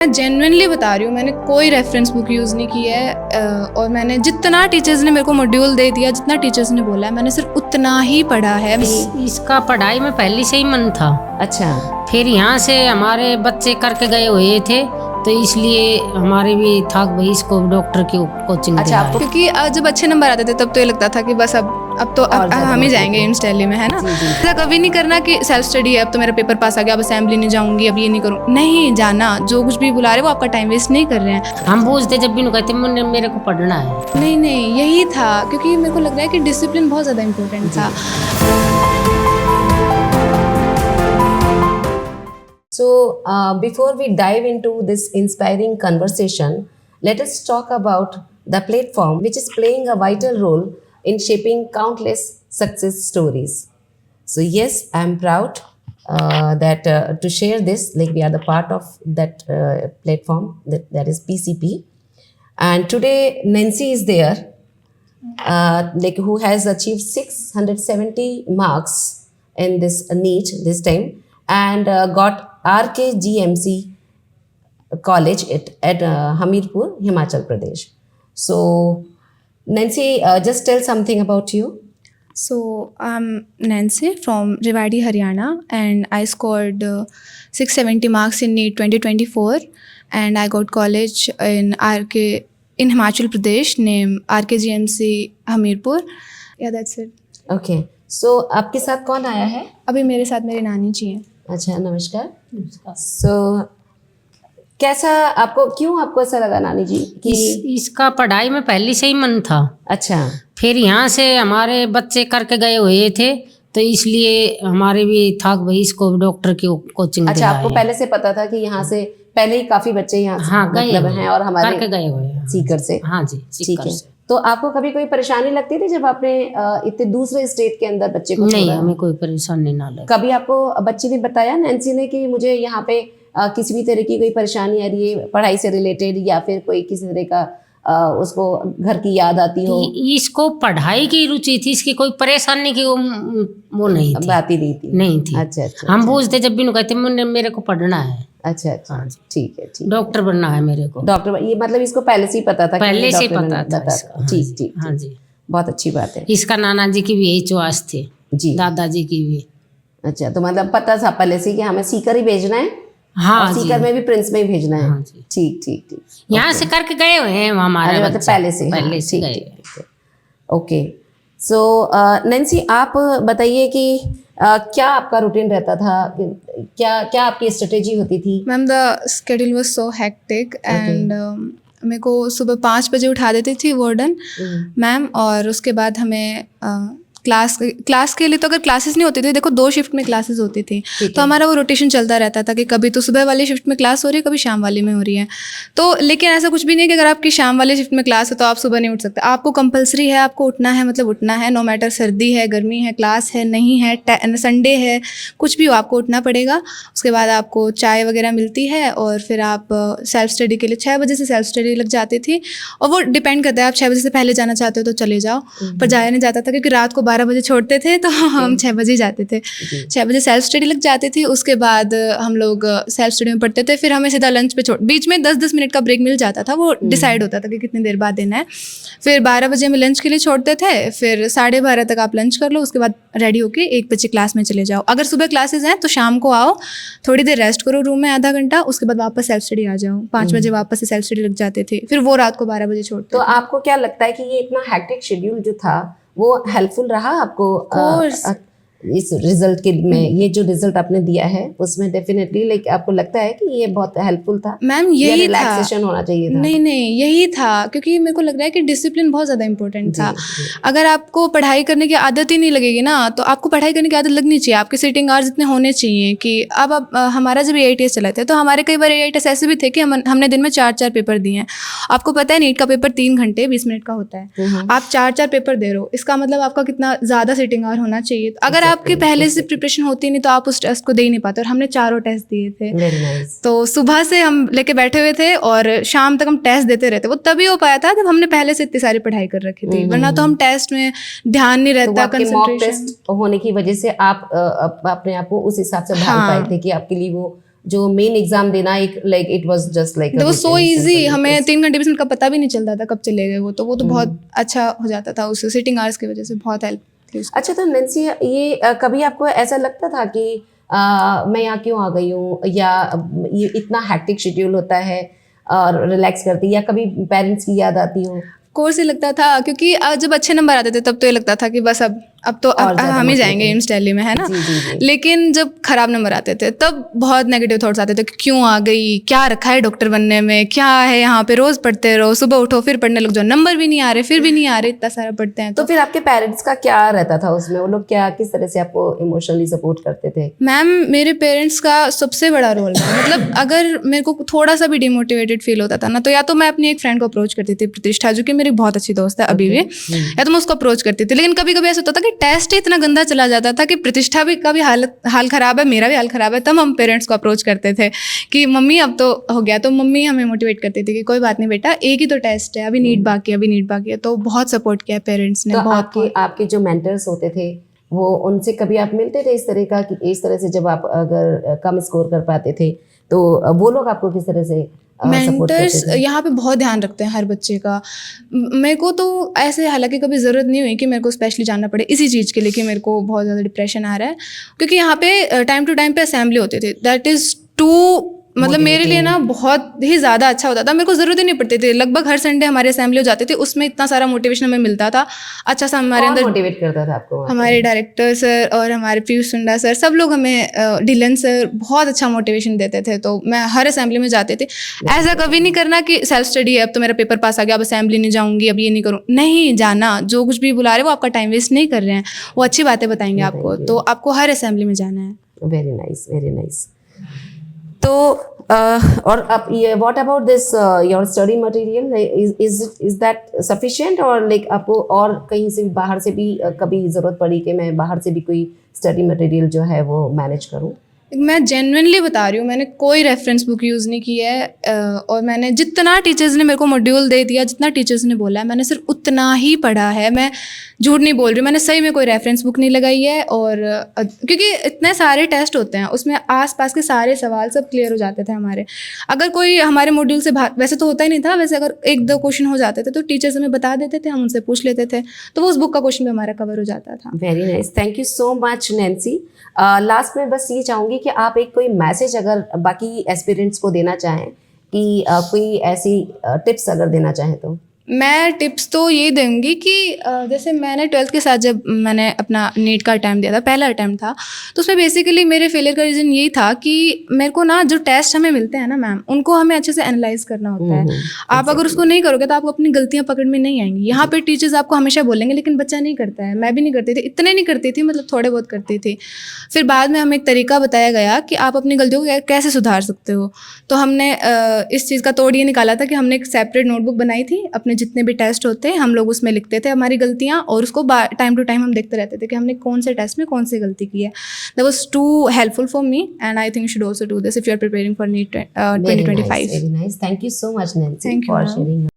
मैं जेन्युइनली बता रही हूँ, मैंने कोई रेफरेंस बुक यूज़ नहीं की है और मैंने जितना टीचर्स ने मेरे को मॉड्यूल दे दिया, जितना टीचर्स ने बोला है, मैंने सिर्फ उतना ही पढ़ा है। इसका पढ़ाई में पहले से ही मन था। अच्छा, फिर यहाँ से हमारे बच्चे करके गए हुए थे तो इसलिए हमारे भी था भाई इसको डॉक्टर की कोचिंग अच्छा, दिलाएं। क्योंकि जब अच्छे नंबर आते थे तब तो ये लगता था कि बस अब तो हम ही जाएंगे एम्स दिल्ली में, है ना। ऐसा कभी नहीं करना कि सेल्फ स्टडी है, अब तो मेरा पेपर पास आ गया, अब असेंबली नहीं जाऊंगी, अब ये नहीं करूँ, नहीं जाना। जो कुछ भी बुला रहे वो आपका टाइम वेस्ट नहीं कर रहे हैं। हम पूछते जब भी कहते मेरे को पढ़ना है। नहीं यही था, क्योंकि मेरे को लग रहा है कि डिसिप्लिन बहुत ज़्यादा इम्पोर्टेंट था। So, before we dive into this inspiring conversation, let us talk about the platform which is playing a vital role in shaping countless success stories. So, yes, I'm proud that to share this, like we are the part of that platform that is PCP. And today, Nancy is there, like who has achieved 670 marks in this NEET this time and got RKGMC college at Hamirpur, Himachal Pradesh. So, Nancy, just tell something about you. So I'm Nancy from Rewari, Haryana, and I scored 670 marks in NEET 2024, and I got college in Himachal Pradesh, named RKGMC Hamirpur. Yeah, that's it. Okay. So, आपके साथ कौन आया है? अभी मेरे साथ मेरी नानी जी हैं। अच्छा, नमस्कार। So, क्यों आपको ऐसा लगा नानी जी कि इसका पढ़ाई में पहले से ही मन था। अच्छा, फिर यहाँ से हमारे बच्चे करके गए हुए थे तो इसलिए हमारे भी था भाई इसको डॉक्टर की कोचिंग अच्छा, दिलाएं। आपको पहले से पता था कि यहाँ से पहले ही काफी बच्चे यहाँ से हाँ गए मतलब हुए हैं और हमारे करके गए हुए हैं। सीकर से। हाँ जी, ठीक सीकर है। से। तो आपको कभी कोई परेशानी लगती थी जब आपने इतने दूसरे स्टेट के अंदर बच्चे को नहीं, छोड़ा? हमें कोई परेशानी ना लगी। कभी आपको बच्ची ने बताया नैन्सी ने कि मुझे यहाँ पे किसी भी तरह की कोई परेशानी आ रही है पढ़ाई से रिलेटेड या फिर कोई किसी तरह का उसको घर की याद आती हो? इसको पढ़ाई की रुचि थी, इसकी कोई परेशानी की वो नहीं थी। बात ही नहीं थी। नहीं थी। अच्छा, हम पूछते जब भी कहते मेरे को पढ़ना है। अच्छा, हाँ जी। ठीक है, ठीक। डॉक्टर बनना है मेरे को। डॉक्टर, ये मतलब इसको पहले से ही पता था? पहले से पता था इसका। ठीक ठीक। हाँ जी, बहुत अच्छी बात है। इसका नाना जी की भी यही चॉइस थी जी, दादाजी की भी। अच्छा, तो मतलब पता था पहले से कि हमें सीकर ही भेजना है। हाँ और सीकर में भी प्रिंस में ही भेजना है। हाँ जी। ठीक ठीक ठीक। यहाँ से करके गए हुए हैं हमारे मतलब बच्चे। पहले से? हाँ, पहले से ठीक, गए। ठीक। ओके। सो नैन्सी, आप बताइए कि क्या आपका रूटीन रहता था? क्या आपकी स्ट्रेटेजी होती थी? Ma'am, the schedule was so hectic and मेरे को सुबह 5 बजे उठा देती थी वार्डन मैम, और उसके बाद हमें क्लास के लिए तो अगर क्लासेस नहीं होती थी, देखो 2 शिफ्ट में क्लासेस होती थी, तो हमारा वो रोटेशन चलता रहता था कि कभी तो सुबह वाली शिफ्ट में क्लास हो रही है, कभी शाम वाली में हो रही है। तो लेकिन ऐसा कुछ भी नहीं है कि अगर आपकी शाम वाली शिफ्ट में क्लास है तो आप सुबह नहीं उठ सकते। आपको कंपलसरी है, आपको उठना है, मतलब उठना है, नो मैटर सर्दी है, गर्मी है, क्लास है, नहीं है, संडे है, कुछ भी हो, आपको उठना पड़ेगा। उसके बाद आपको चाय वगैरह मिलती है और फिर आप सेल्फ स्टडी के लिए 6 बजे से सेल्फ स्टडी लग जाती थी। और वो डिपेंड करता है, आप 6 बजे से पहले जाना चाहते हो तो चले जाओ, पर जाया नहीं जाता था क्योंकि रात को 12 बजे छोड़ते थे तो हम 6 बजे जाते थे। 6 बजे सेल्फ स्टडी लग जाती थी। उसके बाद हम लोग सेल्फ स्टडी में पढ़ते थे, फिर हमें सीधा लंच पे बीच में 10-10 मिनट का ब्रेक मिल जाता था, वो डिसाइड होता था कि कितनी देर बाद देना है। फिर 12 बजे हमें लंच के लिए छोड़ते थे, फिर 12:30 तक आप लंच कर लो, उसके बाद रेडी होके 1 बजे क्लास में चले जाओ। अगर सुबह क्लासेस हैं तो शाम को आओ, थोड़ी देर रेस्ट करो रूम में आधा घंटा, उसके बाद वापस सेल्फ स्टडी आ जाओ। 5 बजे वापस से सेल्फ स्टडी लग जाते थे, फिर वो रात को 12 बजे छोड़ते। तो आपको क्या लगता है कि ये इतना हैक्टिक शेड्यूल जो था वो हेल्पफुल रहा आपको इस रिजल्ट के में? ये जो रिजल्ट आपने दिया है उसमें डेफिनेटली लाइक आपको लगता है कि ये बहुत हेल्पफुल था? मैम, यही था, रिलैक्सेशन होना चाहिए था? नहीं यही था, क्योंकि मेरे को लग रहा है कि डिसिप्लिन बहुत ज़्यादा इंपॉर्टेंट था। अगर आपको पढ़ाई करने की आदत ही नहीं लगेगी ना, तो आपको पढ़ाई करने की आदत लगनी चाहिए। आपके सिटिंग आवर्स इतने होने चाहिए कि अब हमारा जब AITS चला था तो हमारे कई बार AITS ऐसे भी थे कि हमने दिन में 4-4 पेपर दिए हैं। आपको पता है नीट का पेपर 3 घंटे 20 मिनट का होता है, आप 4-4 पेपर दे रहे हो, इसका मतलब आपका कितना ज़्यादा सिटिंग आवर होना चाहिए। अगर आपके पहले से प्रिपरेशन होती नहीं तो आप उस टेस्ट को दे ही नहीं पाते, और हमने 4 टेस्ट दिए थे। Very nice. तो सुबह से हम लेके बैठे हुए थे और शाम तक हम टेस्ट देते रहते। वो तभी हो पाया था जब हमने पहले से इतनी सारी पढ़ाई कर रखी थी, वरना तो हम टेस्ट में ध्यान नहीं रहता, कंसंट्रेशन होने की वजह से आप अपने आप को उस हिसाब से ढाल पाए थे कि आपके लिए वो जो मेन एग्जाम देना एक like it was just like वो सो इजी, हमें 3 घंटे बीच का पता भी नहीं चलता था कब चले गए वो तो बहुत अच्छा हो जाता था उससे, सिटिंग आवर्स की वजह से बहुत हेल्प की उसको। अच्छा, तो नैन्सी ये कभी आपको ऐसा लगता था कि मैं यहाँ क्यों आ गई हूँ, या ये इतना हैक्टिक शेड्यूल होता है और रिलैक्स करती, या कभी पेरेंट्स की याद आती हो? कोर्स ही लगता था, क्योंकि जब अच्छे नंबर आते थे तब तो ये लगता था कि बस अब तो और ज़्यादा हम ही motivate जाएंगे एम्स दिल्ली में, है ना। जी, जी, जी। लेकिन जब खराब नंबर आते थे तब बहुत नेगेटिव थॉट्स आते थे कि क्यों आ गई, क्या रखा है डॉक्टर बनने में, क्या है यहाँ पे, रोज पढ़ते रहो, सुबह उठो फिर पढ़ने लग जाओ, नंबर भी नहीं आ रहे, फिर भी नहीं आ रहे, इतना सारा पढ़ते हैं तो फिर आपके पेरेंट्स का क्या रहता था उसमें, वो लोग क्या किस तरह से आपको इमोशनली सपोर्ट करते थे? मैम मेरे पेरेंट्स का सबसे बड़ा रोल है, मतलब अगर मेरे को थोड़ा सा भी डिमोटिवेटेड फील होता था ना, तो या तो मैं अपनी एक फ्रेंड को अप्रोच करती थी, प्रतिष्ठा, जो कि मेरी बहुत अच्छी दोस्त है अभी भी, या तो मैं उसको अप्रोच करती थी। लेकिन कभी कभी ऐसा होता था कि टेस्ट इतना गंदा चला जाता था कि प्रतिष्ठा भी का भी हाल खराब है, मेरा भी हाल खराब है, तब हम पेरेंट्स को अप्रोच करते थे कि मम्मी अब तो हो गया, तो मम्मी हमें मोटिवेट करती थी कि कोई बात नहीं बेटा, एक ही तो टेस्ट है, अभी नीट बाकी है, अभी नीट बाकी है। तो बहुत सपोर्ट किया पेरेंट्स ने, तो बहुत। आपके जो मेंटर्स होते थे वो, उनसे कभी आप मिलते थे इस तरह का कि इस तरह से जब आप अगर कम स्कोर कर पाते थे तो वो लोग आपको किस तरह से सपोर्ट मेंटर्स करते थे? यहाँ पे बहुत ध्यान रखते हैं हर बच्चे का। मेरे को तो ऐसे हालांकि कभी ज़रूरत नहीं हुई कि मेरे को स्पेशली जानना पड़े इसी चीज़ के लिए कि मेरे को बहुत ज़्यादा डिप्रेशन आ रहा है, क्योंकि यहाँ पे टाइम टू टाइम पे असेंबली होती थी, दैट इज़ टू मतलब मेरे लिए ना बहुत ही ज़्यादा अच्छा होता था। मेरे को ज़रूरत ही नहीं पड़ती थी, लगभग हर संडे हमारी असेंबली हो जाती थी, उसमें इतना सारा मोटिवेशन हमें मिलता था। अच्छा सा हमारे कौन अंदर मोटिवेट करता था आपको? हमारे डायरेक्टर सर और हमारे पीयूष सुंडा सर, सब लोग हमें, डिलन सर बहुत अच्छा मोटिवेशन देते थे। तो मैं हर असेंबली में जाती थी। ऐसा कभी नहीं करना कि सेल्फ स्टडी है, अब तो मेरा पेपर पास आ गया, अब असेंबली नहीं जाऊंगी, अब ये नहीं करूँ, नहीं जाना। जो कुछ भी बुला रहे वो आपका टाइम वेस्ट नहीं कर रहे हैं, वो अच्छी बातें बताएंगे आपको, तो आपको हर असेंबली में जाना है। Very nice, very nice. तो और आप ये what about this your study material, is that sufficient, और लाइक आपको और कहीं से बाहर से भी कभी ज़रूरत पड़ी कि मैं बाहर से भी कोई स्टडी मटेरियल जो है वो मैनेज करूँ? मैं जेन्युइनली बता रही हूँ, मैंने कोई रेफरेंस बुक यूज़ नहीं की है, और मैंने जितना टीचर्स ने मेरे को मॉड्यूल दे दिया, जितना टीचर्स ने बोला है, मैंने सिर्फ उतना ही पढ़ा है। मैं झूठ नहीं बोल रही हूँ, मैंने सही में कोई रेफरेंस बुक नहीं लगाई है। और क्योंकि इतने सारे टेस्ट होते हैं, उसमें आसपास के सारे सवाल सब क्लियर हो जाते थे हमारे। अगर कोई हमारे मॉड्यूल से वैसे तो होता ही नहीं था, वैसे अगर 1-2 क्वेश्चन हो जाते थे तो टीचर्स हमें बता देते थे, हम उनसे पूछ लेते थे, तो वो उस बुक का क्वेश्चन भी हमारा कवर हो जाता था। Very nice, thank you so much Nancy. Last में बस ये चाहूँगी कि आप एक कोई मैसेज अगर बाकी एस्पिरेंट्स को देना चाहें, कि कोई ऐसी टिप्स अगर देना चाहें तो। मैं टिप्स तो ये दूंगी कि जैसे मैंने 12th के साथ जब मैंने अपना नीट का अटैम्प्ट दिया था, पहला अटैम्प्ट था, तो उसमें बेसिकली मेरे फेलियर का रीज़न यही था कि मेरे को ना जो टेस्ट हमें मिलते हैं ना मैम, उनको हमें अच्छे से एनालाइज करना होता है। आप अगर उसको नहीं करोगे तो आपको अपनी गलतियाँ पकड़ में नहीं आएंगी। यहाँ पे टीचर्स आपको हमेशा बोलेंगे, लेकिन बच्चा नहीं करता है। मैं भी नहीं करती थी, इतने नहीं करती थी, मतलब थोड़े बहुत करती थी। फिर बाद में हमें एक तरीका बताया गया कि आप अपनी गलतियों को कैसे सुधार सकते हो। तो हमने इस चीज़ का तोड़ ये निकाला था कि हमने एक सेपरेट नोटबुक बनाई थी, अपने जितने भी टेस्ट होते हैं हम लोग उसमें लिखते थे हमारी गलतियाँ, और उसको टाइम टू टाइम हम देखते रहते थे कि हमने कौन से टेस्ट में कौन सी गलती की है। That was too helpful for me, and I think you should also do this if you are preparing for NEET 2025। Very nice. Thank you so much, Nancy, Thank you, for ma'am. sharing